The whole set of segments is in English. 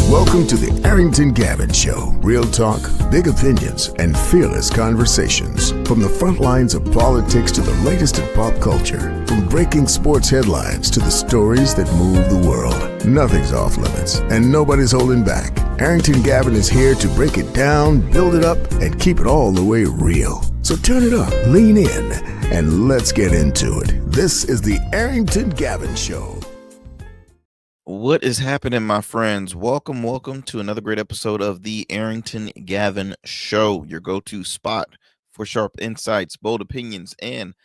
Welcome to the Arrington Gavin Show. Real talk, big opinions, and fearless conversations. From the front lines of politics to the latest in pop culture. From breaking sports headlines to the stories that move the world. Nothing's off limits, and nobody's holding back. Arrington Gavin is here to break it down, build it up, and keep it all the way real. So turn it up, lean in, and let's get into it. This is the Arrington Gavin Show. What is happening, my friends? Welcome to another great episode of the Arrington Gavin Show, your go-to spot for sharp insights, bold opinions, and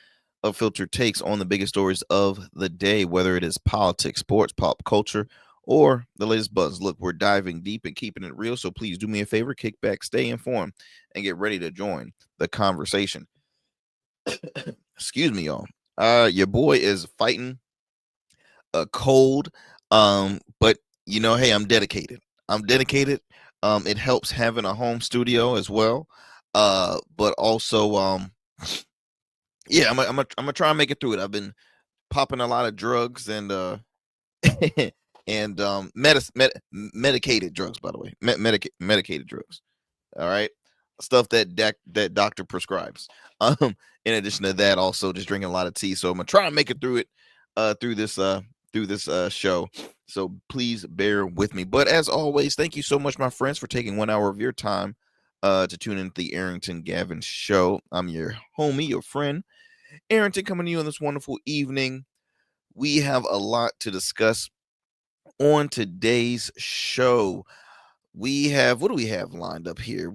unfiltered takes on the biggest stories of the day, whether it is politics, sports, pop culture, or the latest buzz. Look, we're diving deep and keeping it real, so please do me a favor, kick back, stay informed, and get ready to join the conversation. Excuse me, y'all. Your boy is fighting a cold. But you know, hey, I'm dedicated. It helps having a home studio as well. But also, yeah, I'm gonna try and make it through it. I've been popping a lot of drugs and and medicated drugs, by the way, medicated drugs. All right, stuff that doctor prescribes. In addition to that, also just drinking a lot of tea. So I'm gonna try and make it through it, through this show, so please bear with me. But as always, thank you so much, my friends, for taking 1 hour of your time to tune into the Arrington Gavin Show. I'm your homie, your friend, Arrington, coming to you on this wonderful evening. We have a lot to discuss on today's show. What do we have lined up here?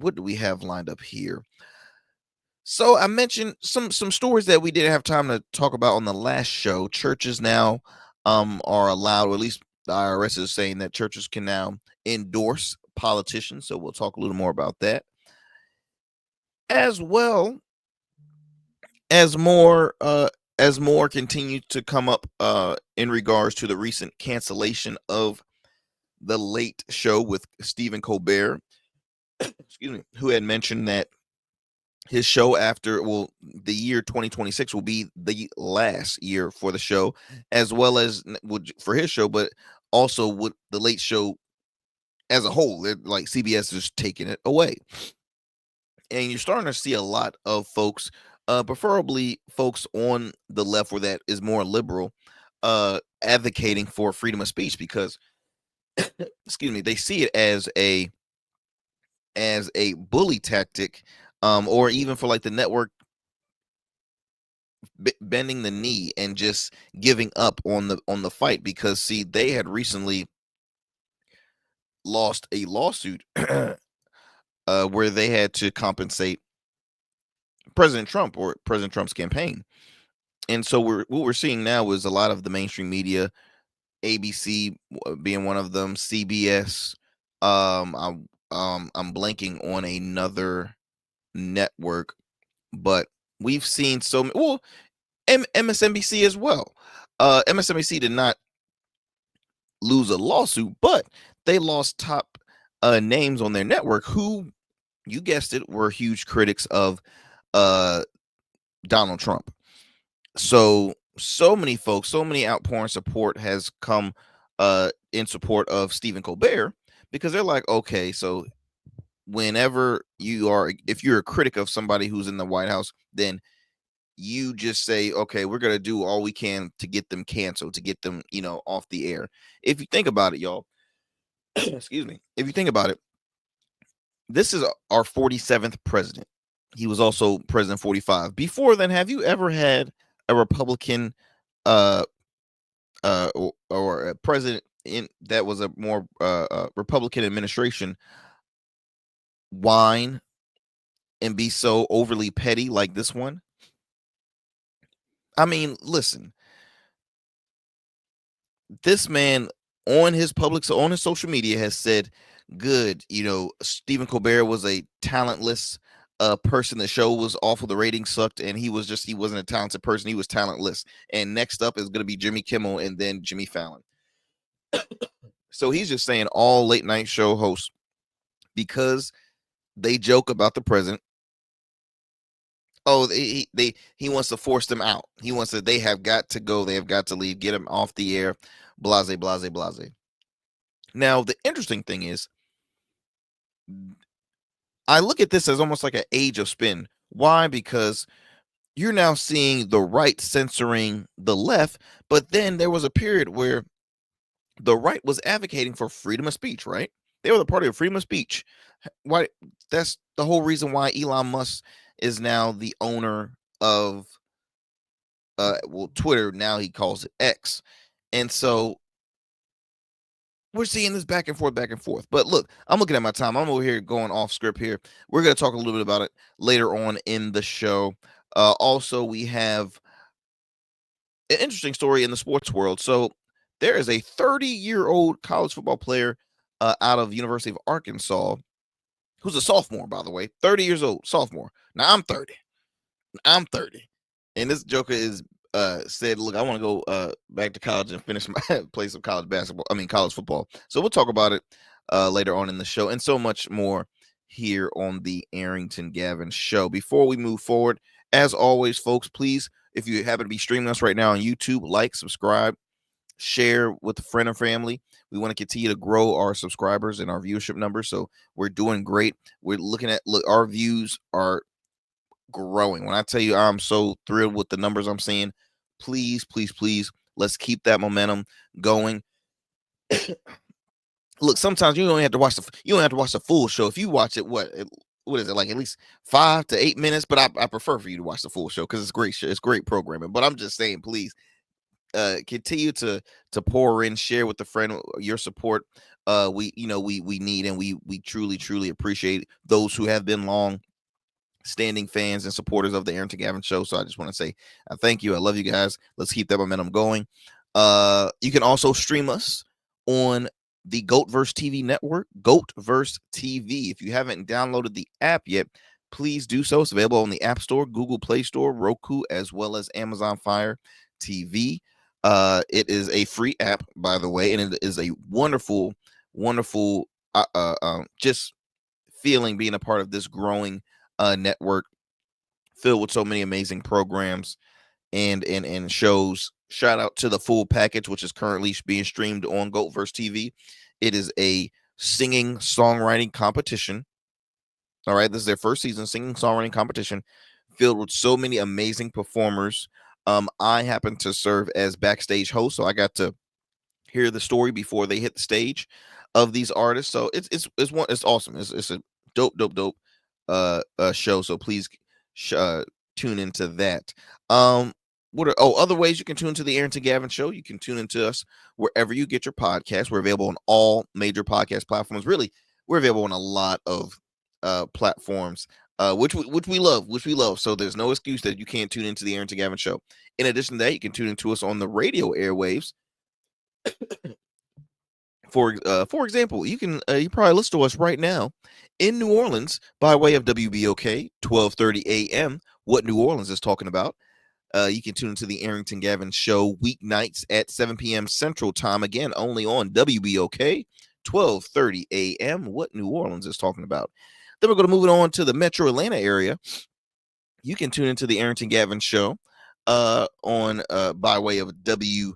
So I mentioned some stories that we didn't have time to talk about on the last show. Churches now are allowed, or at least the IRS is saying that churches can now endorse politicians. So we'll talk a little more about that, as well as more continue to come up in regards to the recent cancellation of the Late Show with Stephen Colbert, excuse me, who had mentioned that his show the year 2026 will be the last year for the show, as well as for his show, but also with the Late Show as a whole. Like CBS is taking it away. And you're starting to see a lot of folks, preferably folks on the left where that is more liberal, advocating for freedom of speech because, excuse me, they see it as a bully tactic. Or even for like the network bending the knee and just giving up on the fight, because see, they had recently lost a lawsuit where they had to compensate President Trump or President Trump's campaign. And so what we're seeing now is a lot of the mainstream media, ABC being one of them, CBS. I'm blanking on another network, but we've seen MSNBC as well. MSNBC did not lose a lawsuit, but they lost top names on their network who, you guessed it, were huge critics of Donald Trump. So many folks, so many outpouring support has come in support of Stephen Colbert, because they're like, okay, so whenever if you're a critic of somebody who's in the White House, then you just say, okay, we're going to do all we can to get them canceled, to get them, off the air. If you think about it, y'all, excuse me, if you think about it, this is our 47th president. He was also president 45. Before then, have you ever had a Republican or a president that was a more Republican administration whine and be so overly petty like this one? I mean, listen, this man on his social media has said, good, Stephen Colbert was a talentless person. The show was awful, the ratings sucked, and he wasn't a talented person, he was talentless. And next up is going to be Jimmy Kimmel and then Jimmy Fallon. So he's just saying all late night show hosts, because they joke about the president, he wants to force them out. He wants they have got to go, they have got to leave, get them off the air, blase, blase, blase. Now, the interesting thing is, I look at this as almost like an age of spin. Why? Because you're now seeing the right censoring the left, but then there was a period where the right was advocating for freedom of speech, right? They were the party of freedom of speech. Why? That's the whole reason why Elon Musk is now the owner of Twitter. Now he calls it X. And so we're seeing this back and forth, back and forth. But look, I'm looking at my time. I'm over here going off script here. We're going to talk a little bit about it later on in the show. Also, we have an interesting story in the sports world. So there is a 30-year-old college football player out of University of Arkansas who's a sophomore, by the way, 30 years old, sophomore. Now I'm 30. I'm 30. And this joker is said, look, I want to go back to college and finish my play some college football. So we'll talk about it later on in the show and so much more here on the Arrington Gavin show. Before we move forward, as always, folks, please, if you happen to be streaming us right now on YouTube, like, subscribe, share with a friend or family. We want to continue to grow our subscribers and our viewership numbers. So we're doing great. We're looking at our views are growing. When I tell you I'm so thrilled with the numbers I'm seeing, please, please, please, let's keep that momentum going. Look, sometimes you don't have to watch the full show. If you watch it, what is it, like at least 5 to 8 minutes? But I prefer for you to watch the full show because it's great show. It's great programming. But I'm just saying, please continue to pour in, share with a friend. Your support we need, and we truly appreciate those who have been long standing fans and supporters of the Arrington Gavin show. So I just want to say thank you. I love you guys. Let's keep that momentum going. You can also stream us on the Goatverse TV network, Goatverse TV. If you haven't downloaded the app yet, please do so. It's available on the App Store, Google Play Store, Roku, as well as Amazon Fire TV. It is a free app, by the way, and it is a wonderful, wonderful, just feeling being a part of this growing network filled with so many amazing programs and shows. Shout out to the full package, which is currently being streamed on Goatverse TV. It is a singing songwriting competition. All right, this is their first season singing songwriting competition, filled with so many amazing performers. I happen to serve as backstage host, so I got to hear the story before they hit the stage of these artists. So it's awesome. It's a dope show. So please tune into that. What are other ways you can tune to the Arrington Gavin show? You can tune into us wherever you get your podcasts. We're available on all major podcast platforms. Really, we're available on a lot of platforms. Which we love. So there's no excuse that you can't tune into the Arrington Gavin show. In addition to that, you can tune into us on the radio airwaves. For example, you probably listen to us right now in New Orleans by way of WBOK 1230 AM. What New Orleans is talking about. You can tune into the Arrington Gavin show weeknights at 7 p.m. Central Time. Again, only on WBOK 1230 AM. What New Orleans is talking about. Then we're going to move it on to the Metro Atlanta area. You can tune into the Arrington Gavin show on by way of WDJY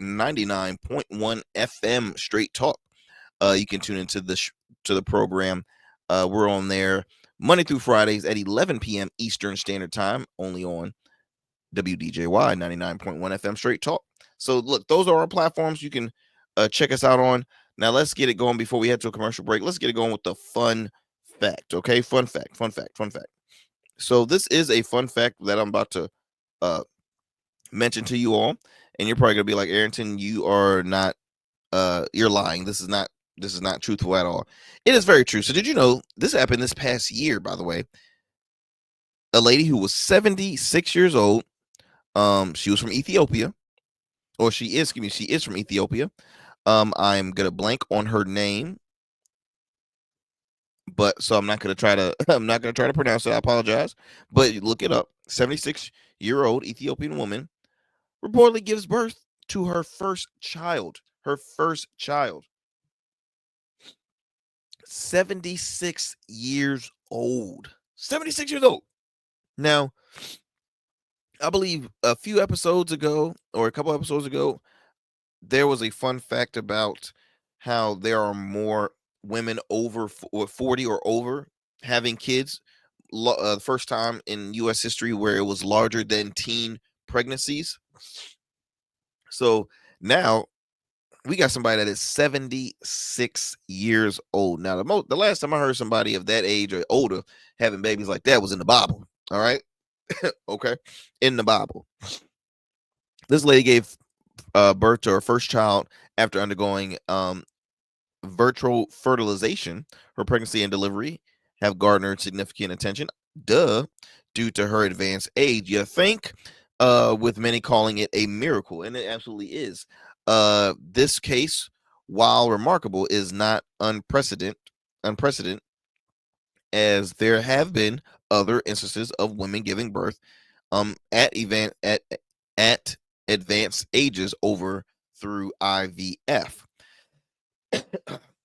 99.1 FM Straight Talk. You can tune into the program. We're on there Monday through Fridays at 11 p.m. Eastern Standard Time, only on WDJY 99.1 FM Straight Talk. So look, those are our platforms you can check us out on. Now let's get it going before we head to a commercial break. Let's get it going with the fun fact. Okay, fun fact. So this is a fun fact that I'm about to mention to you all, and you're probably gonna be like, Arrington, you are not you're lying. This is not truthful at all. It is very true. So did you know this happened this past year, by the way? A lady who was 76 years old, she was from Ethiopia, or she is from Ethiopia. I'm gonna blank on her name, but so I'm not gonna try to I'm not gonna try to pronounce it. I apologize. But look it up. 76-year-old Ethiopian woman reportedly gives birth to her first child. Her first child. 76 years old. 76 years old. Now, I believe a few episodes ago, or a couple episodes ago, there was a fun fact about how there are more women over 40 or over having kids. The first time in U.S. history where it was larger than teen pregnancies. So now we got somebody that is 76 years old. Now, the last time I heard somebody of that age or older having babies like that was in the Bible. All right. Okay. In the Bible. This lady gave birth to her first child after undergoing virtual fertilization. Her pregnancy and delivery have garnered significant attention, due to her advanced age. You think, with many calling it a miracle, and it absolutely is. This case, while remarkable, is not unprecedented, as there have been other instances of women giving birth at advanced ages over through IVF.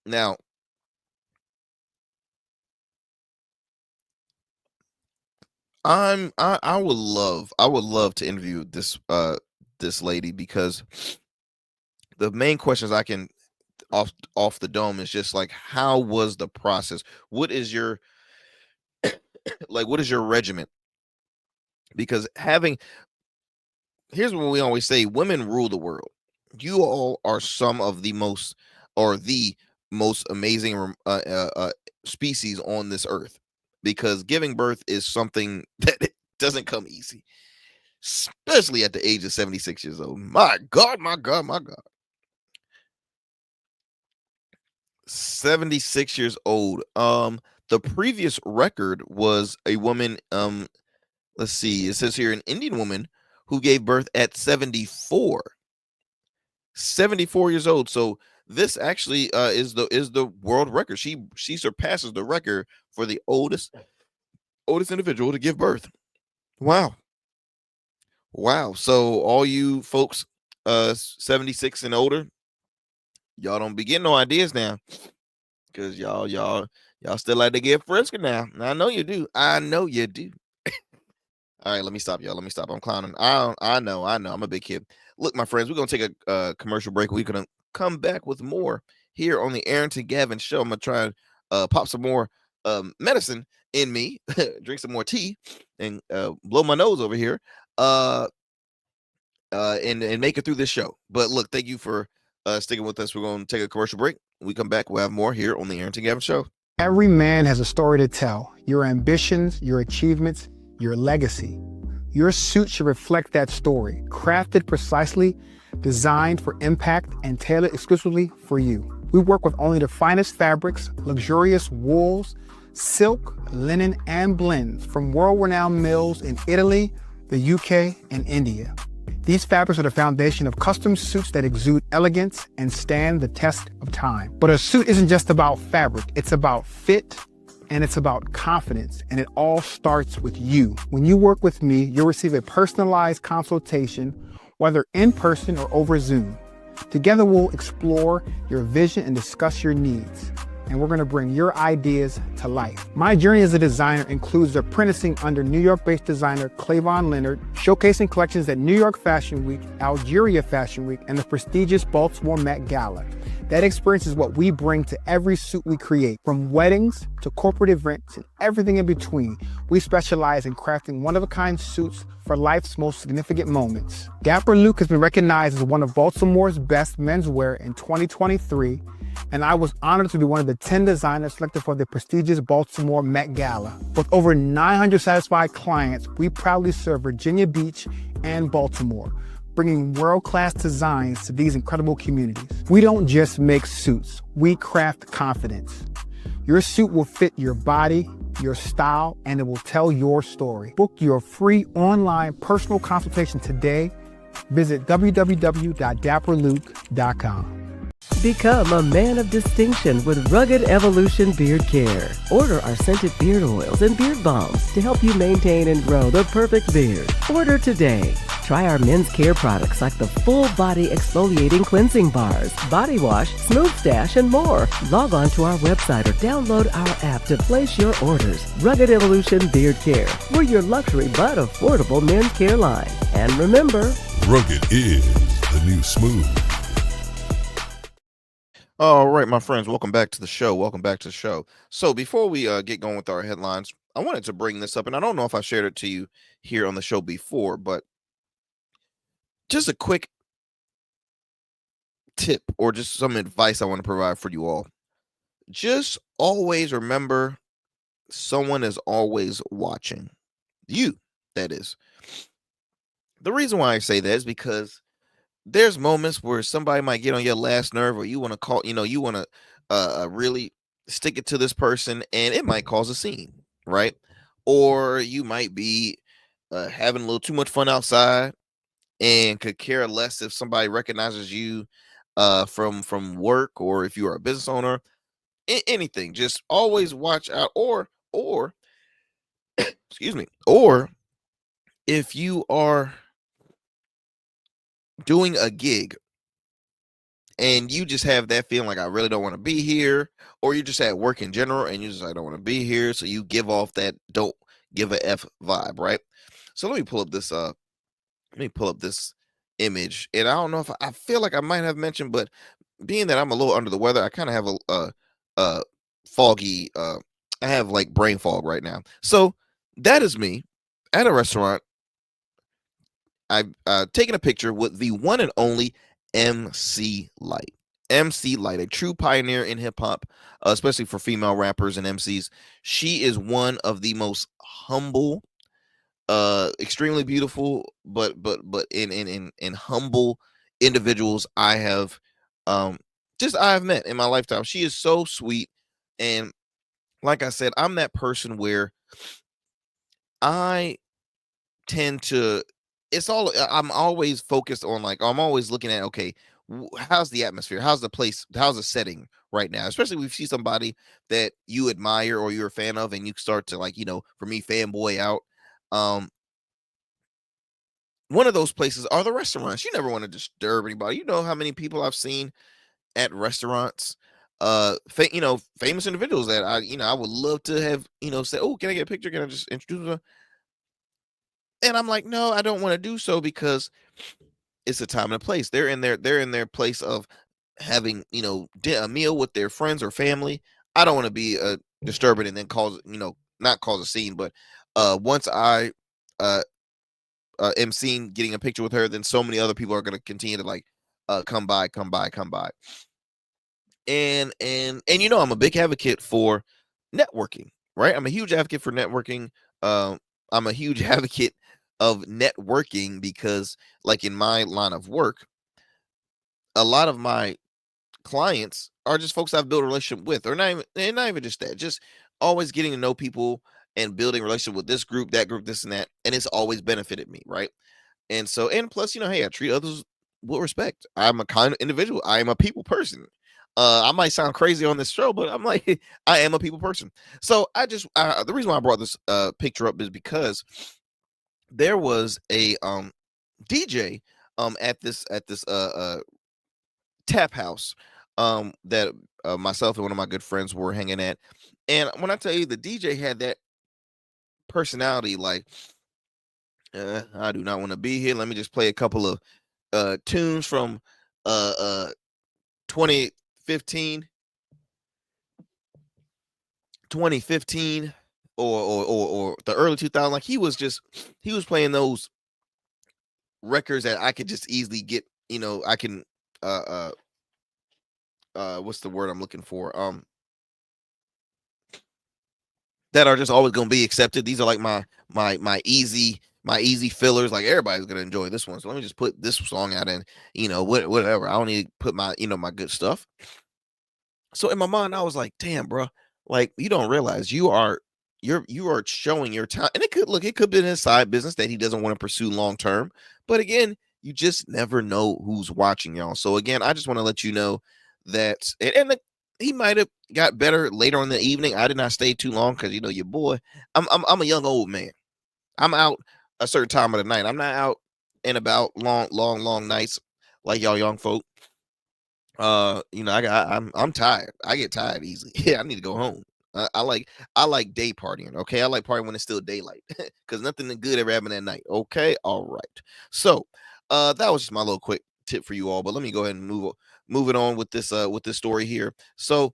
Now, I would love to interview this lady, because the main questions I can off the dome is just like, how was the process? What is your what is your regimen? Because here's what we always say: women rule the world. You all are some of the most, or the most amazing species on this earth, because giving birth is something that it doesn't come easy, especially at the age of 76 years old. My God, my God, my God. 76 years old. The previous record was a woman, let's see, it says here an Indian woman who gave birth at 74 years old. So this actually is the world record. She surpasses the record for the oldest individual to give birth. Wow. So all you folks 76 and older, y'all don't be getting no ideas now, because y'all still like to get frisky now. I know you do. All right, let me stop, y'all. I'm clowning. I know. I'm a big kid. Look, my friends, we're gonna take a commercial break. We're gonna come back with more here on the Arrington Gavin Show. I'm gonna try and pop some more medicine in me, drink some more tea, and blow my nose over here, and make it through this show. But look, thank you for sticking with us. We're gonna take a commercial break. When we come back, we'll have more here on the Arrington Gavin Show. Every man has a story to tell. Your ambitions, your achievements, your legacy. Your suit should reflect that story, crafted precisely, designed for impact, and tailored exclusively for you. We work with only the finest fabrics, luxurious wools, silk, linen, and blends from world-renowned mills in Italy, the UK, and India. These fabrics are the foundation of custom suits that exude elegance and stand the test of time. But a suit isn't just about fabric, it's about fit, and it's about confidence, and it all starts with you. When you work with me, you'll receive a personalized consultation, whether in person or over Zoom. Together, we'll explore your vision and discuss your needs, and we're gonna bring your ideas to life. My journey as a designer includes apprenticing under New York-based designer Clavon Leonard, showcasing collections at New York Fashion Week, Algeria Fashion Week, and the prestigious Baltimore Met Gala. That experience is what we bring to every suit we create, from weddings to corporate events and everything in between. We specialize in crafting one-of-a-kind suits for life's most significant moments. Dapper Luke has been recognized as one of Baltimore's best menswear in 2023, and I was honored to be one of the 10 designers selected for the prestigious Baltimore Met Gala. With over 900 satisfied clients, we proudly serve Virginia Beach and Baltimore, bringing world-class designs to these incredible communities. We don't just make suits, we craft confidence. Your suit will fit your body, your style, and it will tell your story. Book your free online personal consultation today. Visit www.dapperluke.com. Become a man of distinction with Rugged Evolution Beard Care. Order our scented beard oils and beard balms to help you maintain and grow the perfect beard. Order today. Try our men's care products like the full body exfoliating cleansing bars, body wash, smooth stash, and more. Log on to our website or download our app to place your orders. Rugged Evolution Beard Care. We're your luxury but affordable men's care line. And remember, rugged is the new smooth. All right, my friends, welcome back to the show. Welcome back to the show. So before we get going with our headlines, I wanted to bring this up, and I don't know if I shared it to you here on the show before, but just a quick tip or just some advice I want to provide for you all. Just always remember someone is always watching you. That is the reason why I say that is because there's moments where somebody might get on your last nerve, or you want to call, you want to really stick it to this person, and it might cause a scene, right? Or you might be having a little too much fun outside and could care less if somebody recognizes you from work, or if you are a business owner, anything. Just always watch out, or excuse me, or if you are doing a gig and you just have that feeling like I really don't want to be here, or you just at work in general and you just I don't want to be here, so you give off that don't give a f vibe, right? So let me pull up this image, and I don't know if I feel like I might have mentioned, but being that I'm a little under the weather, I kind of have a foggy I have like brain fog right now. So that is me at a restaurant. I've taken a picture with the one and only MC Light. MC Light, a true pioneer in hip hop, especially for female rappers and MCs. She is one of the most humble, extremely beautiful, but in humble individuals I have just I have met in my lifetime. She is so sweet, and like I said, I'm that person where I tend to I'm always focused on, like, I'm always looking at, okay, how's the atmosphere, how's the place, how's the setting right now, especially if you see somebody that you admire or you're a fan of, and you start to, like, for me, fanboy out. um One of those places are the restaurants. You never want to disturb anybody. You know how many people I've seen at restaurants, famous individuals that I would love to have, say, oh, can I get a picture, can I just introduce them? And I'm like, no, I don't want to do so, because it's a time and a place. They're in their place of having, a meal with their friends or family. I don't want to be disturbing and then cause, not cause a scene. But once I uh am seen getting a picture with her, then so many other people are going to continue to, like, come by, come by, come by. And I'm a big advocate for networking, right? I'm a huge advocate for networking. I'm a huge advocate of networking because, like, in my line of work, a lot of my clients are just folks I've built a relationship with, or not even just that, just always getting to know people and building a relationship with this group, that group, this and that, and it's always benefited me, right? And so, and plus, hey, I treat others with respect. I'm a kind of individual. I am a people person. I might sound crazy on this show, but I'm like, I am a people person. So the reason why I brought this picture up is because there was a DJ at this tap house that myself and one of my good friends were hanging at. And when I tell you, the DJ had that personality, like, I do not want to be here. Let me just play a couple of tunes from uh, uh, 2015, 2015, or the early 2000s. Like, he was playing those records that I could just easily get. I can uh what's the word I'm looking for? That are just always gonna be accepted. These are like my easy fillers. Like, everybody's gonna enjoy this one, so let me just put this song out, and whatever. I don't need to put my good stuff. So in my mind, I was like, damn, bro, like, you don't realize you are showing your talent. And it could be in his side business that he doesn't want to pursue long term. But again, you just never know who's watching, y'all. So again, I just want to let you know that, he might have got better later in the evening. I did not stay too long because, your boy, I'm a young old man. I'm out a certain time of the night. I'm not out and about long nights like y'all young folk. I'm tired. I get tired easily. Yeah, I need to go home. I like day partying. Okay, I like partying when it's still daylight, because nothing good ever happened at night. Okay, all right. So, that was just my little quick tip for you all. But let me go ahead and moving on with this story here. So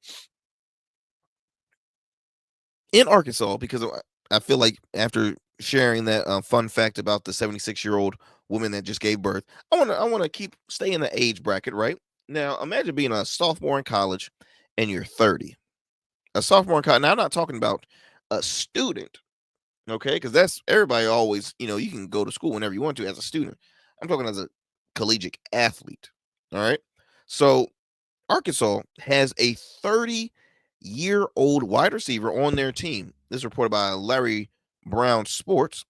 in Arkansas, because I feel like after sharing that fun fact about the 76-year-old woman that just gave birth, I want to stay in the age bracket, right? Now, imagine being a sophomore in college and you're 30. A sophomore in college. Now, I'm not talking about a student, okay? Because that's everybody always, you can go to school whenever you want to as a student. I'm talking as a collegiate athlete. All right. So Arkansas has a 30-year-old wide receiver on their team. This is reported by Larry Brown Sports.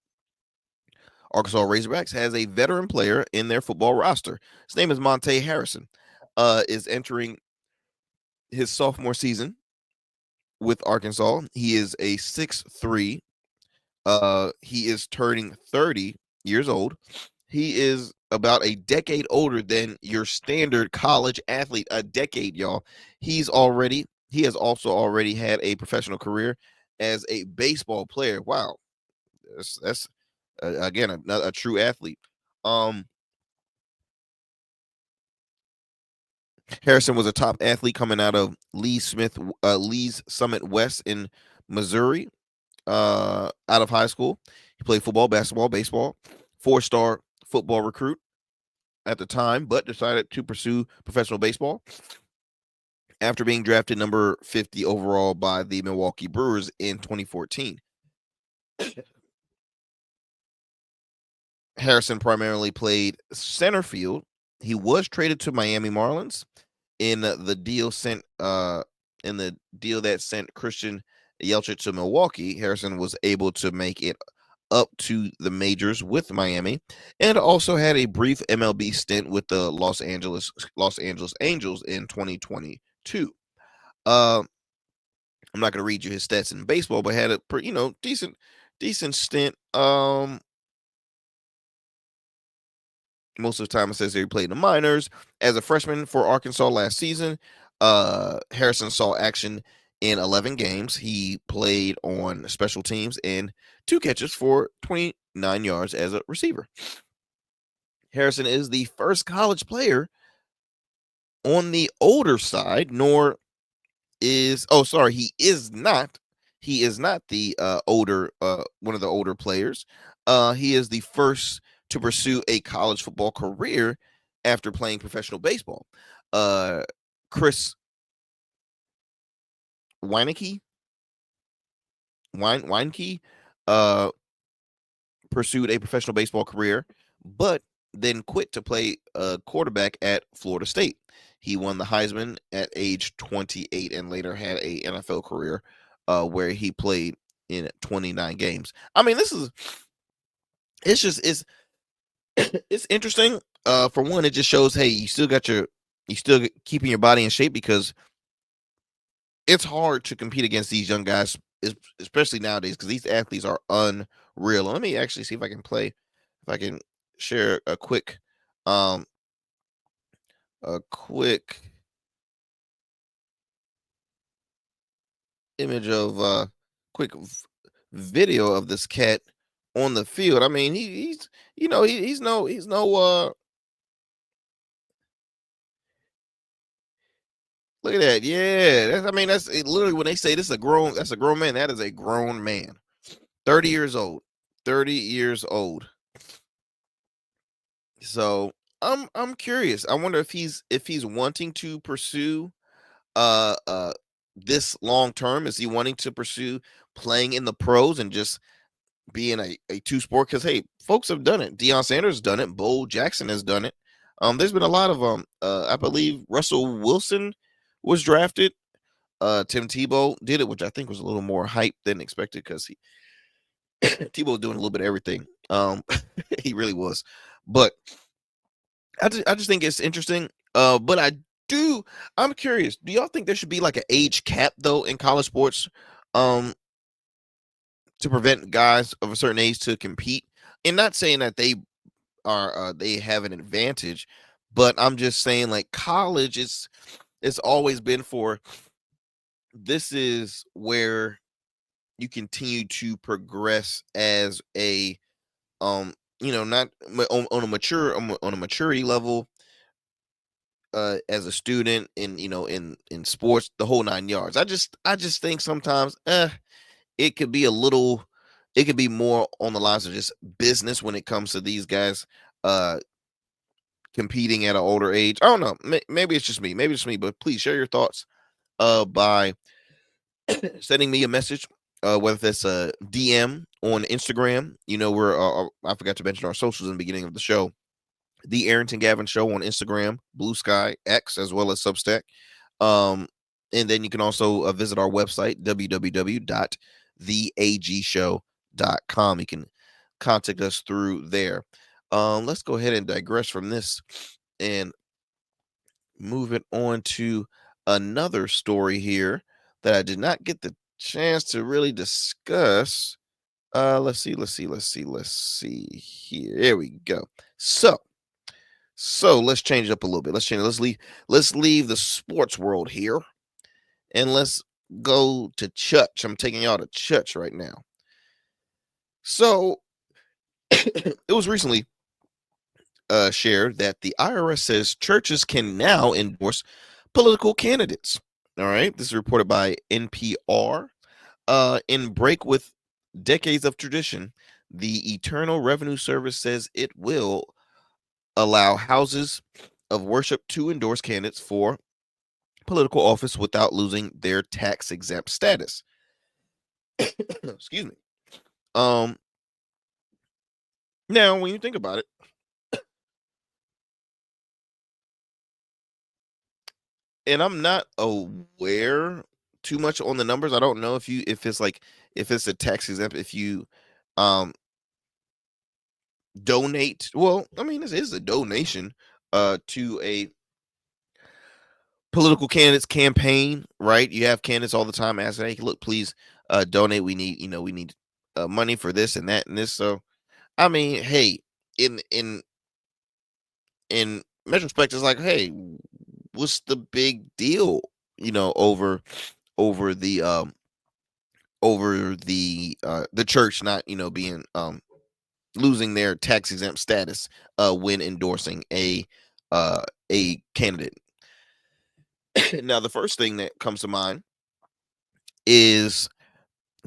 Arkansas Razorbacks has a veteran player in their football roster. His name is Monte Harrison. Is entering his sophomore season with Arkansas. He is a 6'3". He is turning 30 years old. He is about a decade older than your standard college athlete. A decade, y'all. He has also already had a professional career as a baseball player. Wow, that's again a true athlete. Um, Harrison was a top athlete coming out of Lee's Summit West in Missouri. Out of high school, he played football, basketball, baseball. 4-star football recruit at the time, but decided to pursue professional baseball after being drafted number 50 overall by the Milwaukee Brewers in 2014. Harrison primarily played center field. He was traded to Miami Marlins in the deal that sent Christian Yelich to Milwaukee. Harrison was able to make it up to the majors with Miami, and also had a brief MLB stint with the Los Angeles Angels in 2022. Uh, I'm not going to read you his stats in baseball, but had a decent stint. Most of the time, it says he played in the minors as a freshman for Arkansas last season. Harrison saw action in 11 games. He played on special teams and 2 catches for 29 yards as a receiver. Harrison is the first college player on the older side, he is not. He is not the older one of the older players. He is the first to pursue a college football career after playing professional baseball. Chris Weineke Weinke uh pursued a professional baseball career, but then quit to play quarterback at Florida State. He won the Heisman at age 28 and later had a NFL career where he played in 29 games. I mean, it's it's interesting. For one, it just shows, hey, you still keeping your body in shape, because it's hard to compete against these young guys, especially nowadays, because these athletes are unreal. Let me actually see if I can share um a quick image of quick video of this cat on the field. I mean, he's no look at that. Yeah, that's it, literally when they say that's a grown man. That is a grown man. 30 years old. 30 years old. So I'm curious. I wonder if he's wanting to pursue uh uh this long term. Is he wanting to pursue playing in the pros and just being a two sport? Because hey, folks have done it. Deion Sanders has done it. Bo Jackson has done it. There's been a lot of I believe Russell Wilson was drafted. Tim Tebow did it, which I think was a little more hype than expected, because Tebow was doing a little bit of everything. He really was. But I just think it's interesting. But I'm curious. Do y'all think there should be like an age cap though in college sports, um, to prevent guys of a certain age to compete? And not saying that they have an advantage, but I'm just saying, like, college it's always been for, this is where you continue to progress as a not on a maturity level, as a student in in sports, the whole 9 yards. I just think sometimes it could be a little, it could be more on the lines of just business when it comes to these guys uh competing at an older age. I don't know. Maybe it's just me. Maybe it's me. But please share your thoughts by sending me a message, whether that's a DM on Instagram. We're I forgot to mention our socials in the beginning of the show. The Arrington Gavin Show on Instagram, Blue Sky, X, as well as Substack. Um, and then you can also visit our website, www.theagshow.com. You can contact us through there. Let's go ahead and digress from this and move it on to another story here that I did not get the chance to really discuss. Let's see here. There we go. So let's change it up a little bit. Let's leave the sports world here and let's go to church. I'm taking y'all to church right now. So it was recently shared that the IRS says churches can now endorse political candidates. All right, this is reported by NPR. In break with decades of tradition, the Eternal Revenue Service says it will allow houses of worship to endorse candidates for political office without losing their tax exempt status. Excuse me. Um, Now when you think about it, and I'm not aware too much on the numbers. I don't know if it's a tax exempt if you um donate. Well, I mean, this is a donation to a political candidate's campaign, right? You have candidates all the time asking, "Hey, look, please donate. We need money for this and that and this." So, I mean, hey, in retrospect, it's like, hey, what's the big deal? Over over the um the church not being losing their tax exempt status when endorsing a candidate. Now, the first thing that comes to mind is,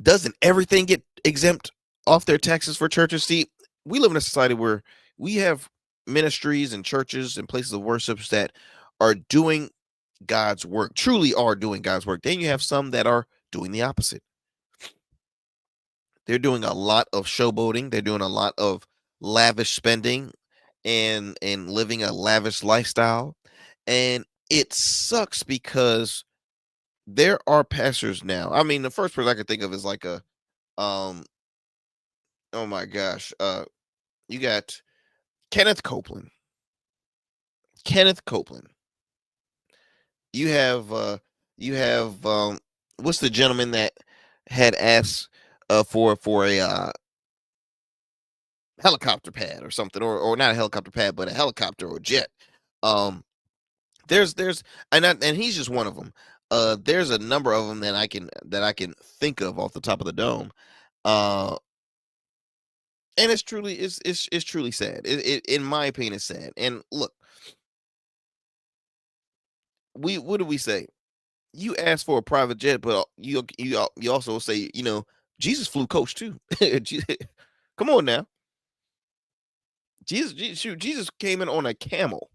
doesn't everything get exempt off their taxes for churches? See, we live in a society where we have ministries and churches and places of worship that are doing God's work, truly are doing God's work. Then you have some that are doing the opposite. They're doing a lot of showboating. They're doing a lot of lavish spending and living a lavish lifestyle. And it sucks because there are pastors now. I mean, the first person I could think of is like a um oh my gosh. You got Kenneth Copeland. Kenneth Copeland. You have what's the gentleman that had asked for a helicopter pad or something, or not a helicopter pad, but a helicopter or jet. Um, there's and he's just one of them. There's a number of them that I can think of off the top of the dome. Uh, and it's truly sad. In my opinion, it's sad. And look, what do we say? You ask for a private jet, but you also say Jesus flew coach too. Come on now, shoot, Jesus came in on a camel.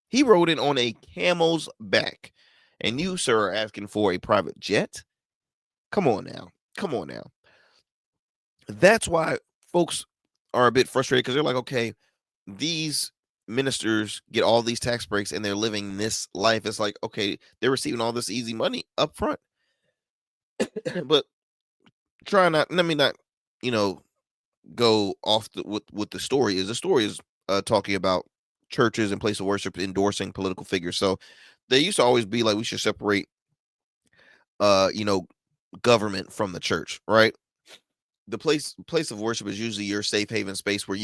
He rode in on a camel's back. And you, sir, are asking for a private jet? Come on now. Come on now. That's why folks are a bit frustrated because they're like, okay, these ministers get all these tax breaks and they're living this life. It's like, okay, they're receiving all this easy money up front. But try not, let me not, you know, go off with the story is. The story is talking about churches and place of worship endorsing political figures. So they used to always be like, we should separate uh you know government from the church, right? The place of worship is usually your safe haven space where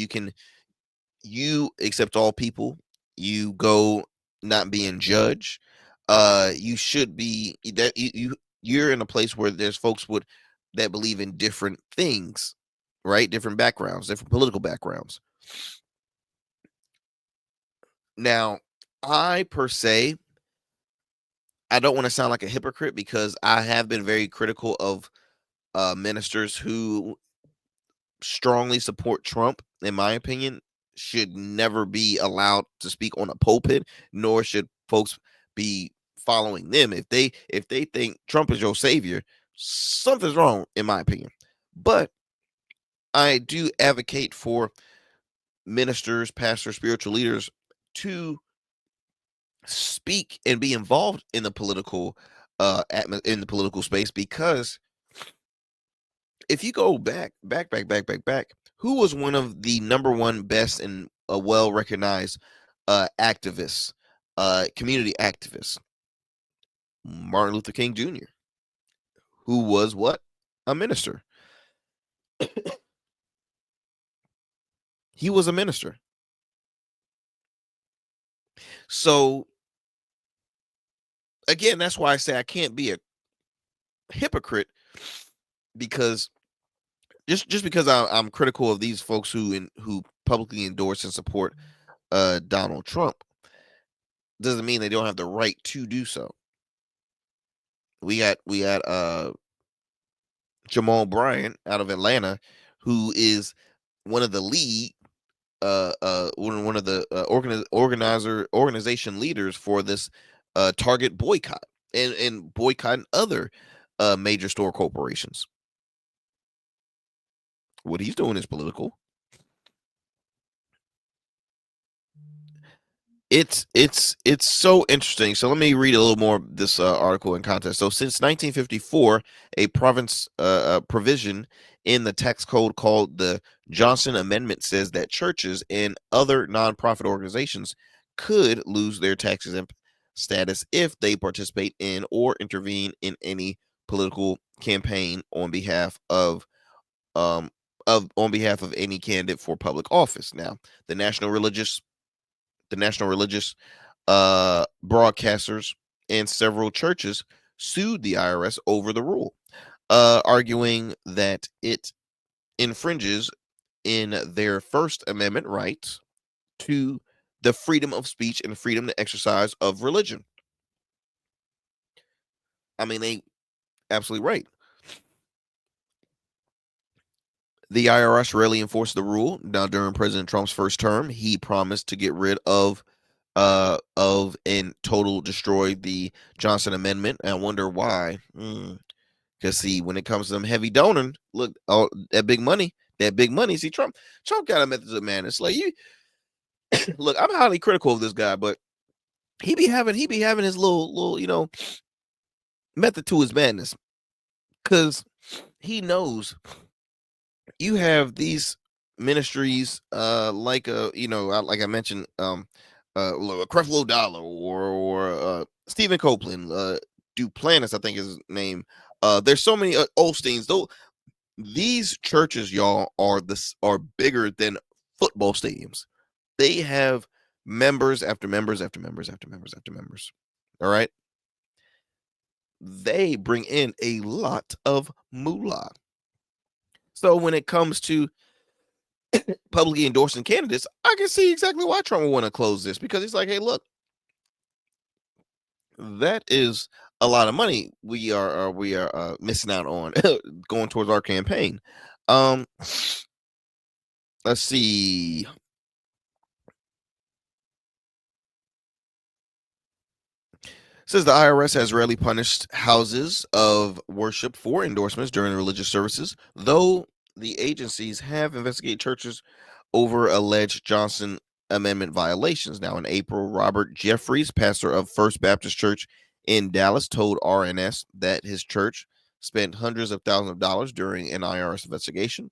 you accept all people. You go not being judged. You should be that you're in a place where there's folks would that believe in different things, right? Different backgrounds, different political backgrounds. Now, I per se, I don't want to sound like a hypocrite because I have been very critical of ministers who strongly support Trump. In my opinion, should never be allowed to speak on a pulpit, nor should folks be following them. If they think Trump is your savior, something's wrong, in my opinion. But I do advocate for ministers, pastors, spiritual leaders to speak and be involved in the political in the political space, because if you go back, who was one of the number one best and well recognized activists, community activists? Martin Luther King Jr., who was what? A minister. He was a minister. So again, that's why I say I can't be a hypocrite, because just because I'm critical of these folks who publicly endorse and support Donald Trump doesn't mean they don't have the right to do so. We got Jamal Bryant out of Atlanta, who is one of the lead one of the organization leaders for this Target boycott and boycotting other major store corporations. What he's doing is political. It's so interesting. So let me read a little more of this article in context. So since 1954, a provision in the tax code called the Johnson Amendment says that churches and other nonprofit organizations could lose their tax exempt status if they participate in or intervene in any political campaign on behalf um on behalf of any candidate for public office. Now, the national religious broadcasters and several churches sued the IRS over the rule, arguing that it infringes in their First Amendment rights to the freedom of speech and freedom to exercise of religion. I mean, they absolutely right. The IRS rarely enforced the rule. Now, during President Trump's first term, he promised to get rid of and total destroy the Johnson Amendment. And I wonder why. Because see, when it comes to them heavy donor, look, all that big money. See, Trump got a method of madness. Like you, look, I'm highly critical of this guy, but he be having his little method to his madness, because he knows you have these ministries like like I mentioned, Creflo Dollar or Stephen Copeland, Duplantis, I think is his name. There's so many Olsteins. Though these churches, y'all, are bigger than football stadiums. They have members after members after members after members after members. All right. They bring in a lot of moolah. So when it comes to publicly endorsing candidates, I can see exactly why Trump would want to close this, because he's like, hey, look, that is a lot of money we are missing out on going towards our campaign. Let's see. Says the IRS has rarely punished houses of worship for endorsements during religious services, though the agencies have investigated churches over alleged Johnson Amendment violations. Now, in April, Robert Jeffries, pastor of First Baptist Church in Dallas, told RNS that his church spent hundreds of thousands of dollars during an IRS investigation.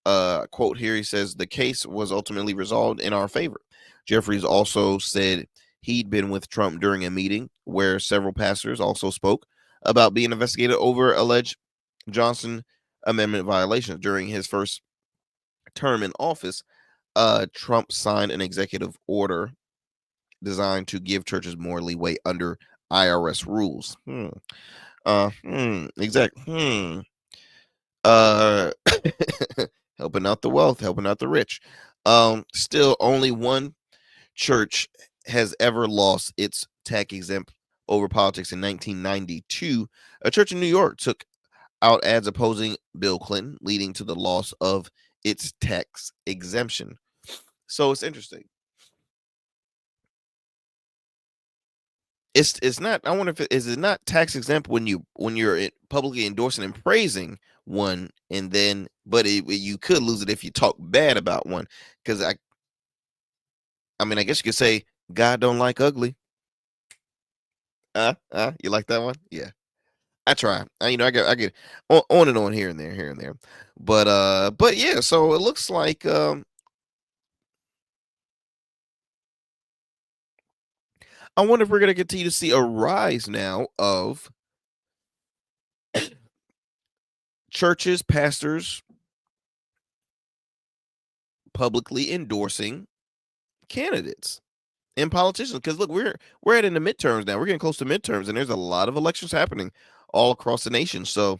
Quote here, he says, the case was ultimately resolved in our favor. Jeffries also said he'd been with Trump during a meeting where several pastors also spoke about being investigated over alleged Johnson Amendment violations. During his first term in office, Trump signed an executive order designed to give churches more leeway under IRS rules. Helping out the wealth, helping out the rich. Still, only one church has ever lost its tax exempt over politics. In 1992, a church in New York took out ads opposing Bill Clinton, leading to the loss of its tax exemption. So it's interesting. It's not. I wonder if is it not tax exempt when you're publicly endorsing and praising one, and then you could lose it if you talk bad about one. Because I mean, I guess you could say God don't like ugly. You like that one? Yeah. I try. I get on and on here and there. But yeah, so it looks like I wonder if we're gonna continue to see a rise now of churches, pastors publicly endorsing candidates and politicians. Because look, we're in the midterms now. We're getting close to midterms, and there's a lot of elections happening all across the nation. So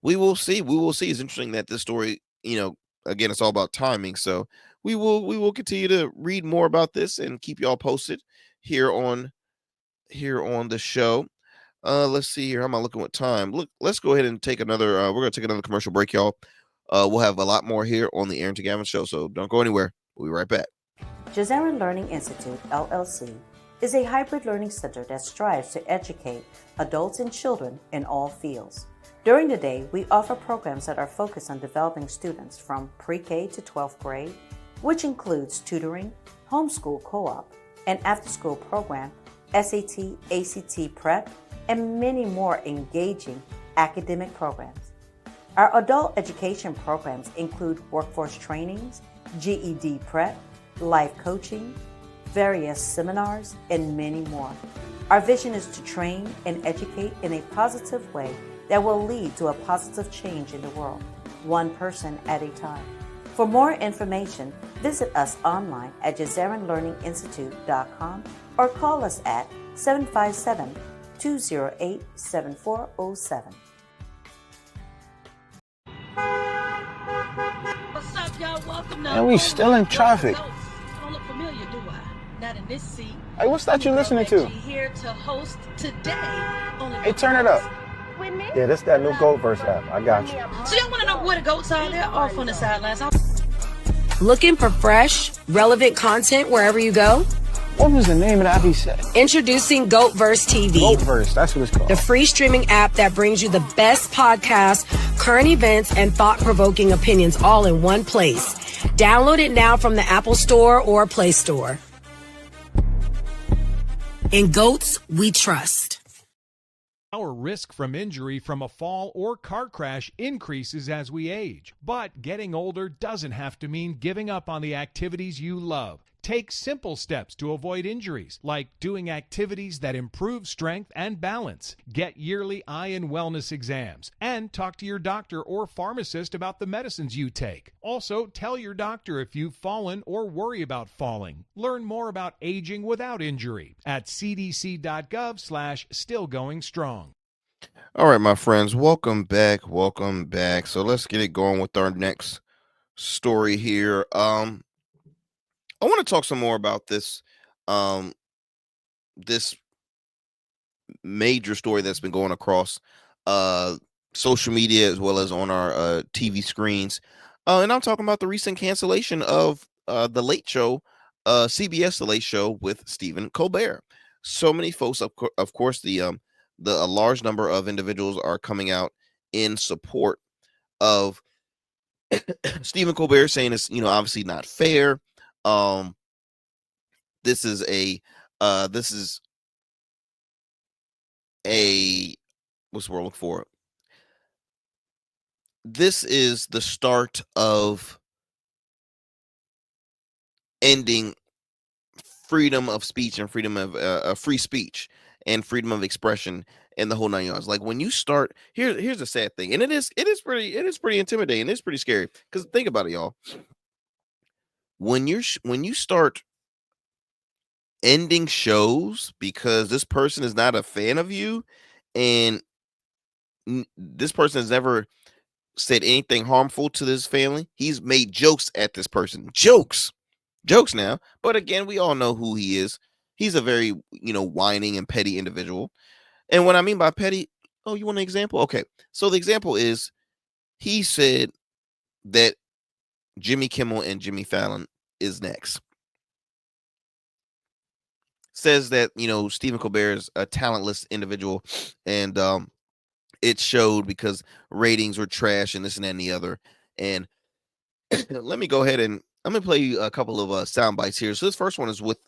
we will see. We will see. It's interesting that this story, again, it's all about timing. So we will continue to read more about this and keep y'all posted here on the show. Let's see here. How am I looking with time? Look, let's go ahead and take another. We're gonna take another commercial break, y'all. We'll have a lot more here on the Arrington Gavin Show. So don't go anywhere. We'll be right back. Razorbacks Learning Institute, LLC, is a hybrid learning center that strives to educate adults and children in all fields. During the day, we offer programs that are focused on developing students from pre-K to 12th grade, which includes tutoring, homeschool co-op, an after-school program, SAT, ACT prep, and many more engaging academic programs. Our adult education programs include workforce trainings, GED prep, life coaching, various seminars, and many more. Our vision is to train and educate in a positive way that will lead to a positive change in the world, one person at a time. For more information, visit us online at JazarinLearningInstitute.com or call us at 757-208-7407. What's up, y'all? Welcome to And we still in traffic. I don't look familiar, do I? Not in this seat. Hey, what's that you listening to? Here to host today. Hey, turn it up. Yeah, this that new Gold Verse app. I got you. So y'all want to know where the goats are? They're off on the sidelines. Looking for fresh, relevant content wherever you go? What was the name of the app he said? Introducing GoatVerse TV. GoatVerse, that's what it's called. The free streaming app that brings you the best podcasts, current events, and thought-provoking opinions all in one place. Download it now from the Apple Store or Play Store. In goats, we trust. Our risk from injury from a fall or car crash increases as we age. But getting older doesn't have to mean giving up on the activities you love. Take simple steps to avoid injuries, like doing activities that improve strength and balance. Get yearly eye and wellness exams, and talk to your doctor or pharmacist about the medicines you take. Also, tell your doctor if you've fallen or worry about falling. Learn more about aging without injury at cdc.gov/stillgoingstrong. All right, my friends, welcome back. So let's get it going with our next story here. I want to talk some more about this this major story that's been going across social media as well as on our TV screens. And I'm talking about the recent cancellation of the Late Show, CBS The Late Show with Stephen Colbert. So many folks, of course, a large number of individuals are coming out in support of Stephen Colbert, saying it's obviously not fair. This is a what's the word I'm looking for? This is the start of ending freedom of speech and freedom of free speech and freedom of expression and the whole nine yards. Like when you start, here's a sad thing, and it is pretty intimidating. It's pretty scary because think about it, y'all. When you start ending shows because this person is not a fan of you, and this person has never said anything harmful to this family. He's made jokes at this person, jokes now. But again, we all know who he is. he's a very, whining and petty individual. And what I mean by petty, oh, you want an example? Okay. So the example is he said that Jimmy Kimmel and Jimmy Fallon is next. Says that, Stephen Colbert is a talentless individual, and it showed because ratings were trash and this and that and the other. And let me go ahead and I'm gonna play you a couple of sound bites here. So this first one is with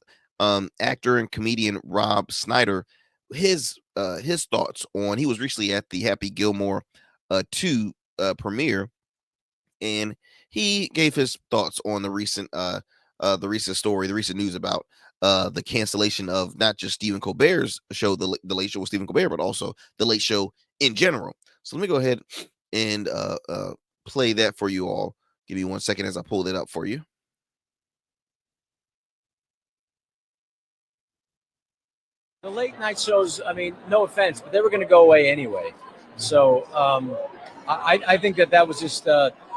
actor and comedian Rob Schneider. His thoughts on he was recently at the Happy Gilmore 2 premiere, and he gave his thoughts on the recent story, the recent news about the cancellation of not just Stephen Colbert's show, the Late Show with Stephen Colbert, but also the Late Show in general. So let me go ahead and play that for you all. Give me 1 second as I pull it up for you. The late night shows, I mean, no offense, but they were going to go away anyway. So I think that was just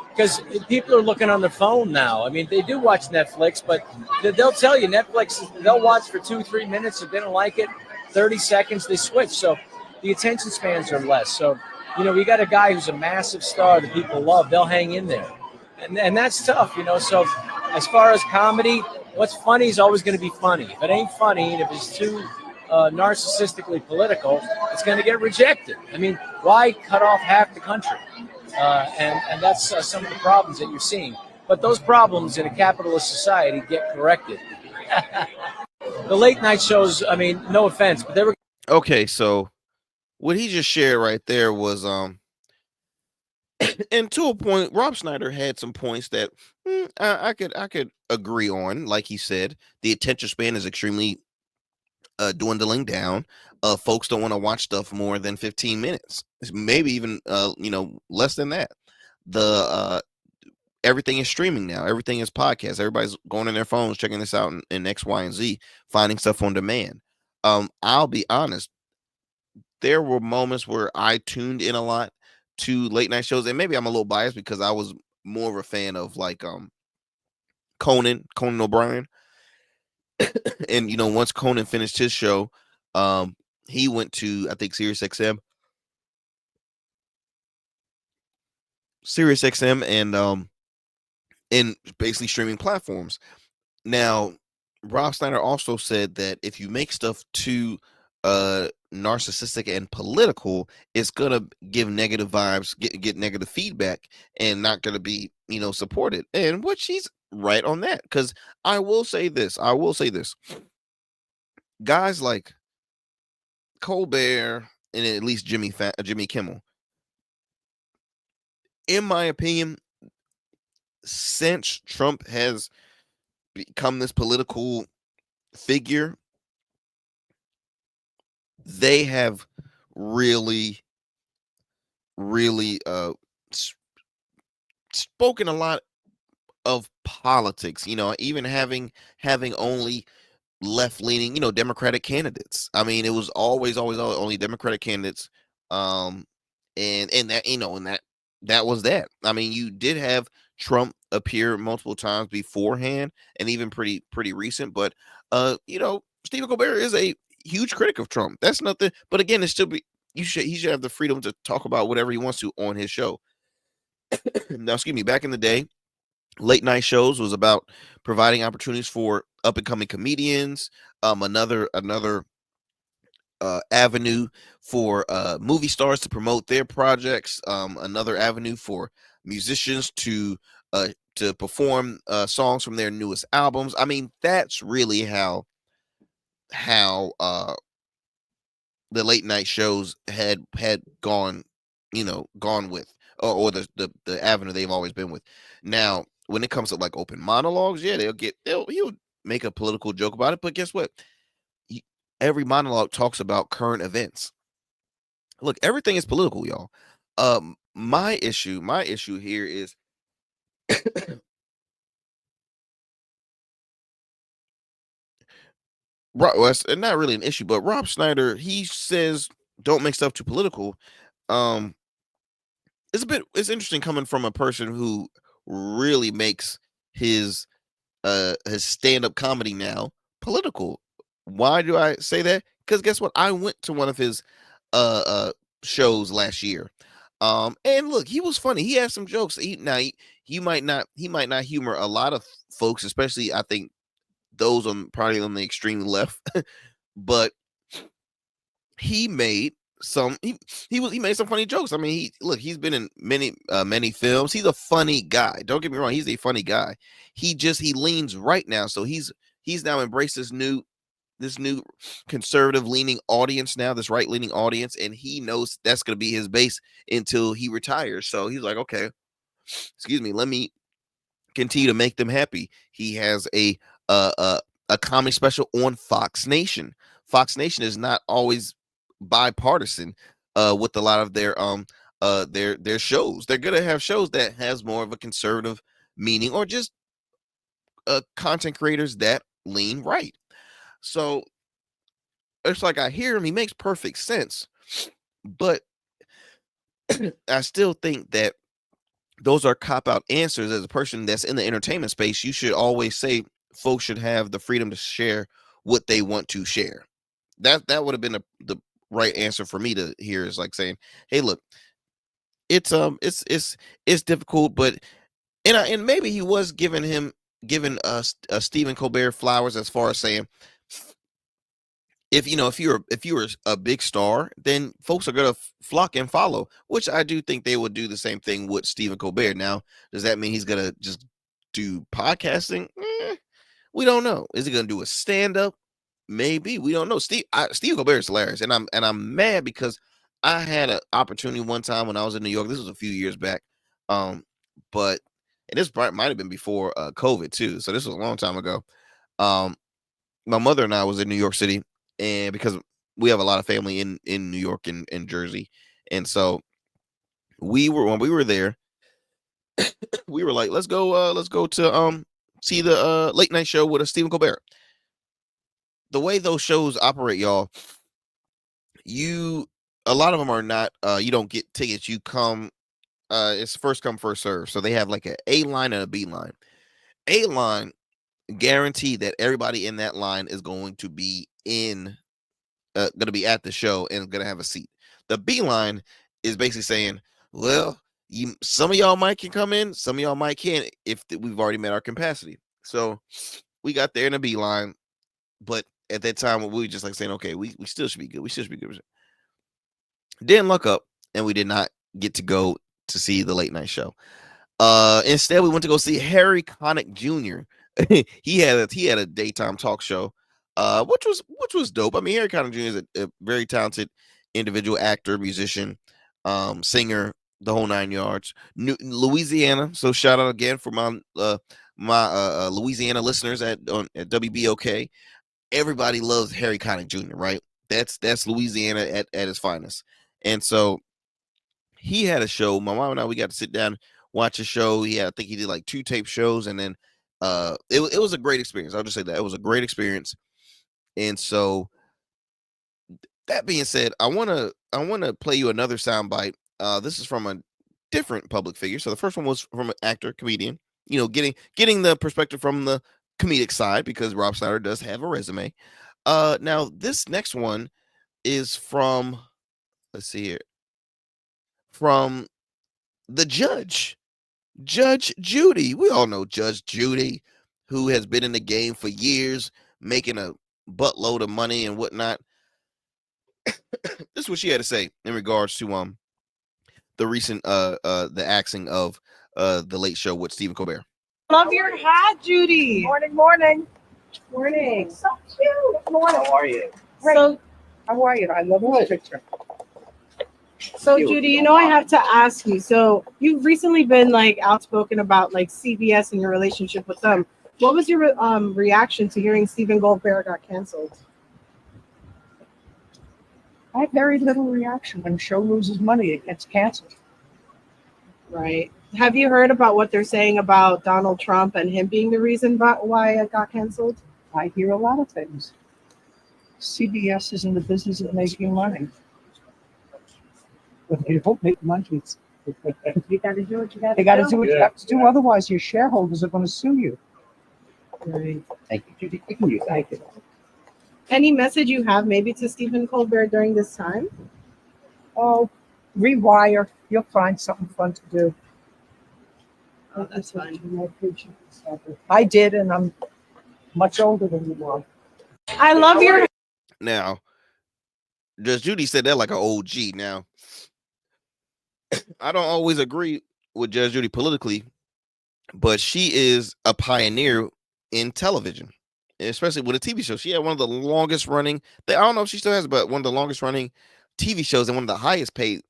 because people are looking on their phone now. I mean, they do watch Netflix, but they'll tell you Netflix, they'll watch for 2-3 minutes. If they don't like it, 30 seconds, they switch. So the attention spans are less. So, we got a guy who's a massive star that people love. They'll hang in there. And that's tough, So as far as comedy, what's funny is always going to be funny. If it ain't funny and if it's too narcissistically political, it's going to get rejected. I mean, why cut off half the country? And that's some of the problems that you're seeing. But those problems in a capitalist society get corrected. The late night shows, I mean, no offense, but they were... Okay, so what he just shared right there was and to a point, Rob Schneider had some points that I could agree on. Like he said, the attention span is extremely dwindling down. Folks don't want to watch stuff more than 15 minutes, maybe even less than that. The everything is streaming now. Everything is podcast. Everybody's going on their phones, checking this out in X, Y, and Z, finding stuff on demand. I'll be honest. There were moments where I tuned in a lot to late night shows, and maybe I'm a little biased because I was more of a fan of like Conan O'Brien. And once Conan finished his show, he went to, I think, Sirius XM and basically streaming platforms. Now, Rob Schneider also said that if you make stuff too narcissistic and political, it's gonna give negative vibes, get negative feedback, and not gonna be supported. And what she's right on that, because I will say this, guys like Colbert and at least Jimmy Kimmel, in my opinion, since Trump has become this political figure, they have really spoken a lot of politics, even having only left-leaning, Democratic candidates. I mean, it was always only Democratic candidates. And that, that was that. I mean, you did have Trump appear multiple times beforehand and even pretty recent, but Stephen Colbert is a huge critic of Trump. That's nothing, but again, it's still he should have the freedom to talk about whatever he wants to on his show. Now, excuse me, back in the day, late night shows was about providing opportunities for up and coming comedians, another avenue for movie stars to promote their projects, another avenue for musicians to perform songs from their newest albums. I mean, that's really how the late night shows had gone with, or the avenue they've always been with. Now, when it comes to like open monologues, yeah, he'll make a political joke about it, but guess what? Every monologue talks about current events. Look, everything is political, y'all. My issue here is well, it's not really an issue, but Rob Schneider, he says don't make stuff too political. It's interesting coming from a person who really makes his stand-up comedy now political. Why do I say that? Because guess what? I went to one of his shows last year. And look, he was funny. He had some jokes. He might not humor a lot of folks, especially I think those on probably on the extreme left. But he made he made some funny jokes. I mean, he's been in many films. He's a funny guy. Don't get me wrong, he's a funny guy. He leans right now. So he's now embraced this new conservative leaning audience now, this right leaning audience, and he knows that's going to be his base until he retires. So he's like, okay, excuse me, let me continue to make them happy. He has a comedy special on Fox Nation. Fox Nation is not always bipartisan with a lot of their shows. They're gonna have shows that has more of a conservative meaning, or just content creators that lean right. So it's like I hear him, he makes perfect sense, but I still think that those are cop-out answers. As a person that's in the entertainment space, you should always say folks should have the freedom to share what they want to share. That would have been the right answer for me to hear, is like saying, hey, look, it's difficult, but and maybe he was giving Stephen Colbert flowers, as far as saying, if you're a big star, then folks are gonna flock and follow, which I do think they would do the same thing with Stephen Colbert. Now, does that mean he's gonna just do podcasting? We don't know. Is he gonna do a stand-up? Maybe. We don't know. Steve Colbert is hilarious, and I'm mad because I had an opportunity one time when I was in New York. This was a few years back, but and this might have been before COVID too. So this was a long time ago. My mother and I was in New York City, and because we have a lot of family in New York and Jersey, and so when we were there, we were like, let's go to see the late night show with Stephen Colbert. The way those shows operate, y'all, a lot of them are not, you don't get tickets. You come, it's first come, first serve. So they have like an A line and a B line. A line guarantee that everybody in that line is going to be at the show and going to have a seat. The B line is basically saying, well, some of y'all might can come in, some of y'all might can't, if we've already met our capacity. So we got there in a B line, but at that time we were just like saying, okay, we still should be good. We still should be good. Didn't look up, and we did not get to go to see the late night show. Instead, we went to go see Harry Connick Jr. he had a daytime talk show, which was dope. I mean, Harry Connick Jr. is a very talented individual, actor, musician, singer, the whole nine yards. Louisiana. So shout out again for my Louisiana listeners at WBOK. Everybody loves Harry Connick Jr., right? That's Louisiana at its finest. And so he had a show. My mom and I, we got to sit down, watch a show. I think he did like 2 tape shows, and then it was a great experience. I'll just say that it was a great experience. And so that being said, I wanna play you another soundbite. This is from a different public figure. So the first one was from an actor, comedian, getting the perspective from the comedic side, because Rob Schneider does have a resume. Now this next one is from, let's see here, from the Judge Judy. We all know Judge Judy, who has been in the game for years, making a buttload of money and whatnot. This is what she had to say in regards to the recent the axing of the Late Show with Stephen Colbert. Love your hat, Judy. Morning, morning. Morning. So cute. Morning. How are you? Great. So, How are you? I love your picture. so Judy, I have to ask you. So you've recently been like outspoken about like CBS and your relationship with them. What was your reaction to hearing Stephen Colbert got canceled? I have very little reaction. When a show loses money, it gets canceled. Right. Have you heard about what they're saying about Donald Trump and him being the reason why it got canceled? I hear a lot of things. CBS is in the business of making money. But they don't make money. You got to do what you got to do. They got to do what you have to do. Otherwise, your shareholders are going to sue you. Right. Thank you, Judy. Thank you. Any message you have maybe to Stephen Colbert during this time? Oh, rewire. You'll find something fun to do. Oh, that's fun. I did, and I'm much older than you are. I love your. Now, Judge Judy said that like an OG. Now, I don't always agree with Judge Judy politically, but she is a pioneer in television, especially with a TV show. She had one of the longest running. I don't know if she still has, but one of the longest running TV shows and one of the highest paid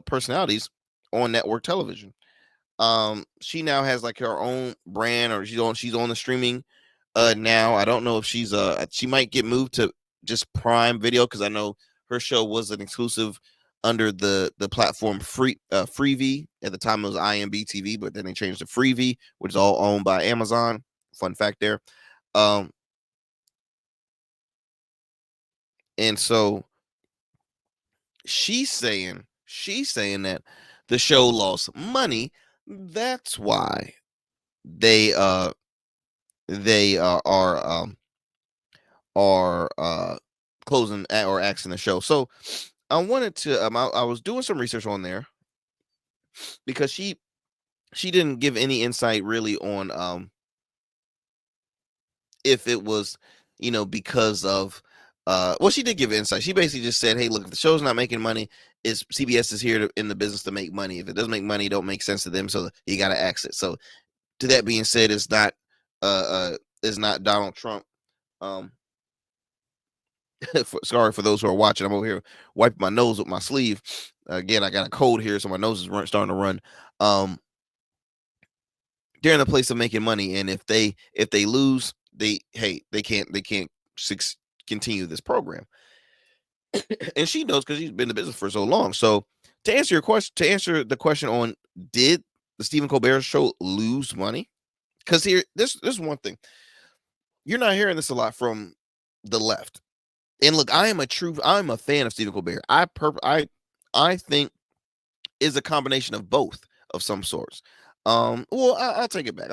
personalities on network television. She now has like her own brand, or she's on the streaming now. I don't know if she might get moved to just Prime Video, because I know her show was an exclusive under the platform Freevee. At the time it was IMB TV, but then they changed to Freevee, which is all owned by Amazon. Fun fact there. And so she's saying that the show lost money. That's why they are closing or axing the show. So I wanted to I was doing some research on there, because she didn't give any insight really on if it was, because of well, she did give insight. She basically just said, hey, look, if the show's not making money, CBS is here in the business to make money. If it doesn't make money, it don't make sense to them, so you got to ax it. So to that being said, it's not Donald Trump. Sorry for those who are watching. I'm over here wiping my nose with my sleeve. Again, I got a cold here, so my nose is starting to run. They're in the place of making money, and if they lose, they can't continue this program. And she knows, because she's been in the business for so long. So to answer the question on, did the Stephen Colbert show lose money? Because here, this is one thing. You're not hearing this a lot from the left. And look, I'm a fan of Stephen Colbert. I think is a combination of both of some sorts. Well, I'll take it back.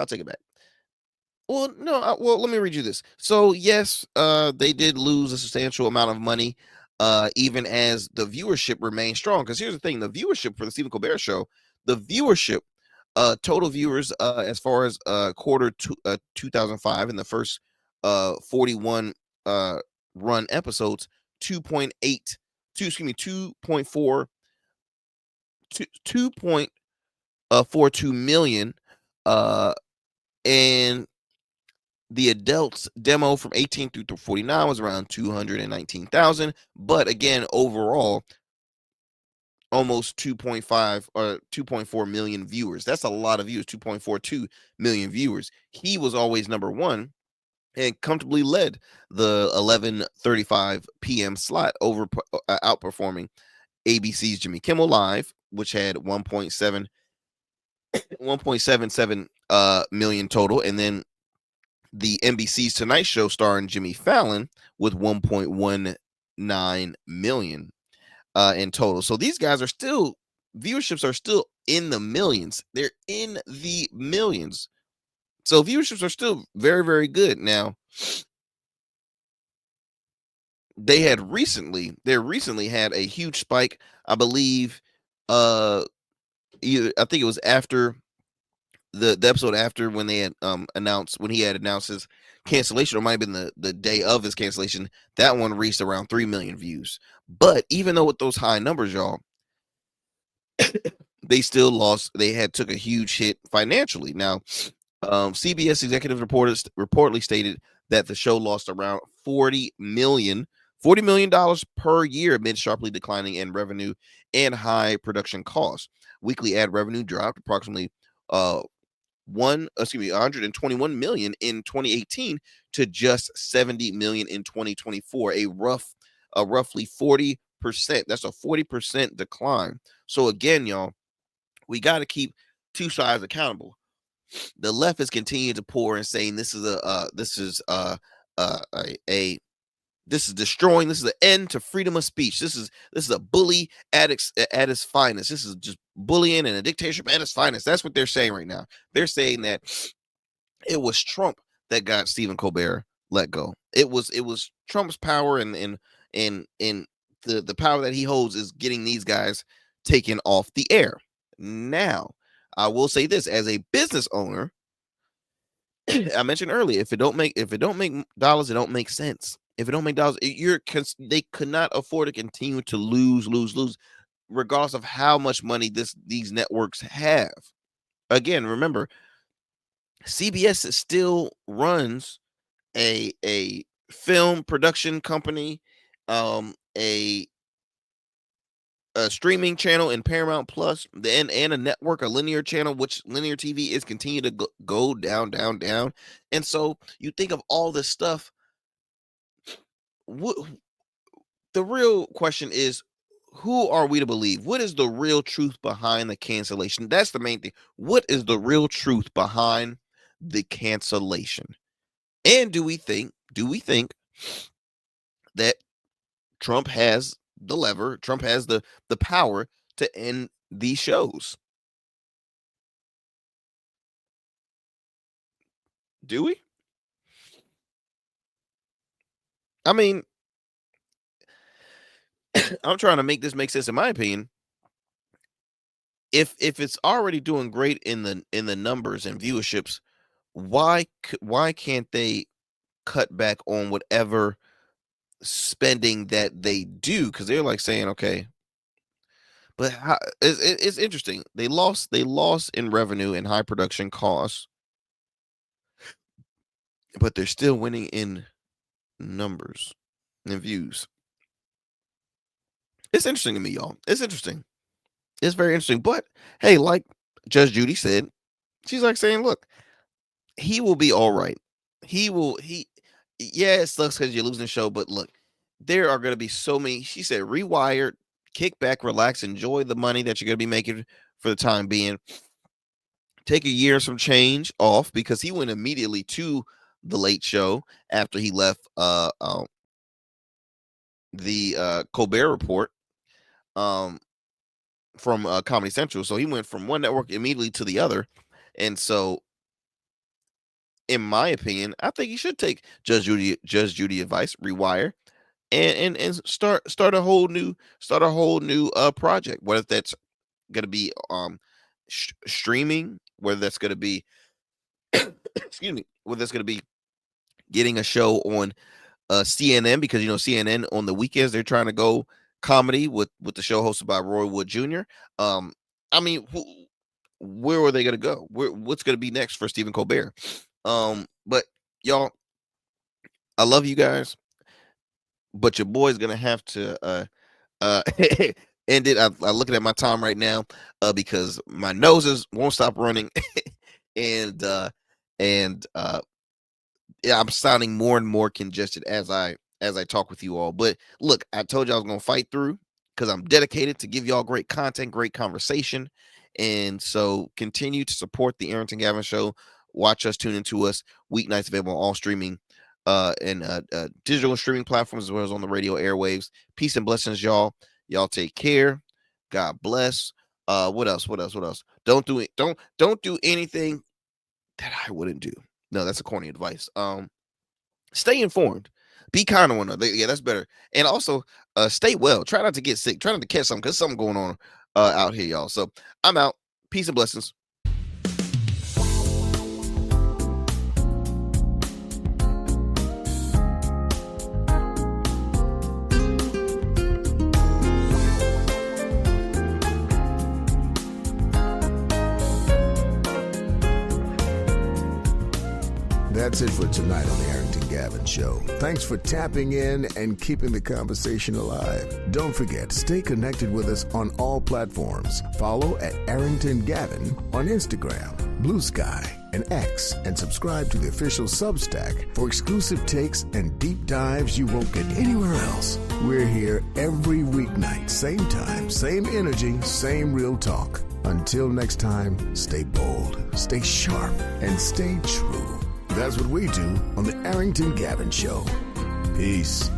Well, no, well, let me read you this. So yes, they did lose a substantial amount of money, even as the viewership remained strong. Because here's the thing: the viewership for the Stephen Colbert Show, total viewers, as far as quarter 2005, in the first 41 run episodes, 2.42 million, and the adults demo from 18 through 49 was around 219,000. But again, overall, almost 2.5 or 2.4 million viewers. That's a lot of viewers. 2.42 million viewers. He was always number one and comfortably led the 11:35 p.m. slot, outperforming ABC's Jimmy Kimmel Live, which had 1.77 million total, and then the NBC's Tonight Show starring Jimmy Fallon with 1.19 million in total. So these guys viewerships are still in the millions. They're in the millions. So viewerships are still very, very good. Now, they recently had a huge spike. I believe I think it was after the episode after, when they had when he had announced his cancellation, or might have been the day of his cancellation. That one reached around 3 million views. But even though with those high numbers, y'all, they still lost. They took a huge hit financially. Now, CBS executive reportedly stated that the show lost around $40 million per year amid sharply declining in revenue and high production costs. Weekly ad revenue dropped approximately 121 million in 2018 to just 70 million in 2024, a roughly 40%. That's a 40% decline. So again, y'all, we got to keep two sides accountable. The left is continuing to pour and saying this is destroying. This is the end to freedom of speech. This is a bully at its finest. This is just bullying and a dictatorship at its finest. That's what they're saying right now. They're saying that it was Trump that got Stephen Colbert let go. It was Trump's power and the power that he holds is getting these guys taken off the air. Now, I will say this as a business owner. I mentioned earlier, if it don't make dollars, it don't make sense. If it don't make dollars, they could not afford to continue to lose, regardless of how much money these networks have. Again, remember, CBS still runs a film production company, a streaming channel in Paramount Plus, and a network, a linear channel, which linear TV is continue to go down. And so you think of all this stuff. The real question is, who are we to believe? What is the real truth behind the cancellation? That's the main thing. What is the real truth behind the cancellation? And do we think that Trump has the lever, Trump has the power to end these shows? Do we? I mean, I'm trying to make this make sense. In my opinion, if it's already doing great in the numbers and viewerships, why can't they cut back on whatever spending that they do? Because they're like saying, okay, but it's interesting. They lost in revenue and high production costs, but they're still winning in numbers and views. It's interesting to me, y'all. It's interesting. It's very interesting. But hey, like Judge Judy said, she's like saying, look, he will be all right. Yeah, it sucks because you're losing the show, but look, there are going to be so many. She said, rewire, kick back, relax, enjoy the money that you're going to be making for the time being. Take a year, some change off, because he went immediately to the Late Show after he left the Colbert Report from Comedy Central. So he went from one network immediately to the other. And so, in my opinion, I think he should take Judge Judy advice, rewire, and start a whole new project. Whether that's going to be streaming, whether that's going to be excuse me, whether that's going to be getting a show on CNN, because CNN on the weekends they're trying to go comedy with the show hosted by Roy Wood Jr. I mean, where are they going to go? What's going to be next for Stephen Colbert? But y'all, I love you guys, but your boy's gonna have to end it. I'm looking at my time right now because my noses won't stop running, and yeah, I'm sounding more and more congested as I talk with you all. But look, I told you I was gonna fight through because I'm dedicated to give y'all great content, great conversation, and so continue to support the Arrington Gavin Show. Watch us, tune into us. Weeknights available on all streaming and digital streaming platforms, as well as on the radio airwaves. Peace and blessings, y'all. Y'all take care. God bless. What else? Don't do anything that I wouldn't do. No, that's a corny advice. Stay informed. Be kind to one another. Yeah, that's better. And also, stay well. Try not to get sick. Try not to catch something, because something going on out here, y'all. So I'm out. Peace and blessings. That's it for tonight on the Arrington Gavin Show. Thanks for tapping in and keeping the conversation alive. Don't forget, stay connected with us on all platforms. Follow at Arrington Gavin on Instagram, Blue Sky, and X, and subscribe to the official Substack for exclusive takes and deep dives you won't get anywhere else. We're here every weeknight, same time, same energy, same real talk. Until next time, stay bold, stay sharp, and stay true. That's what we do on the Arrington Gavin Show. Peace.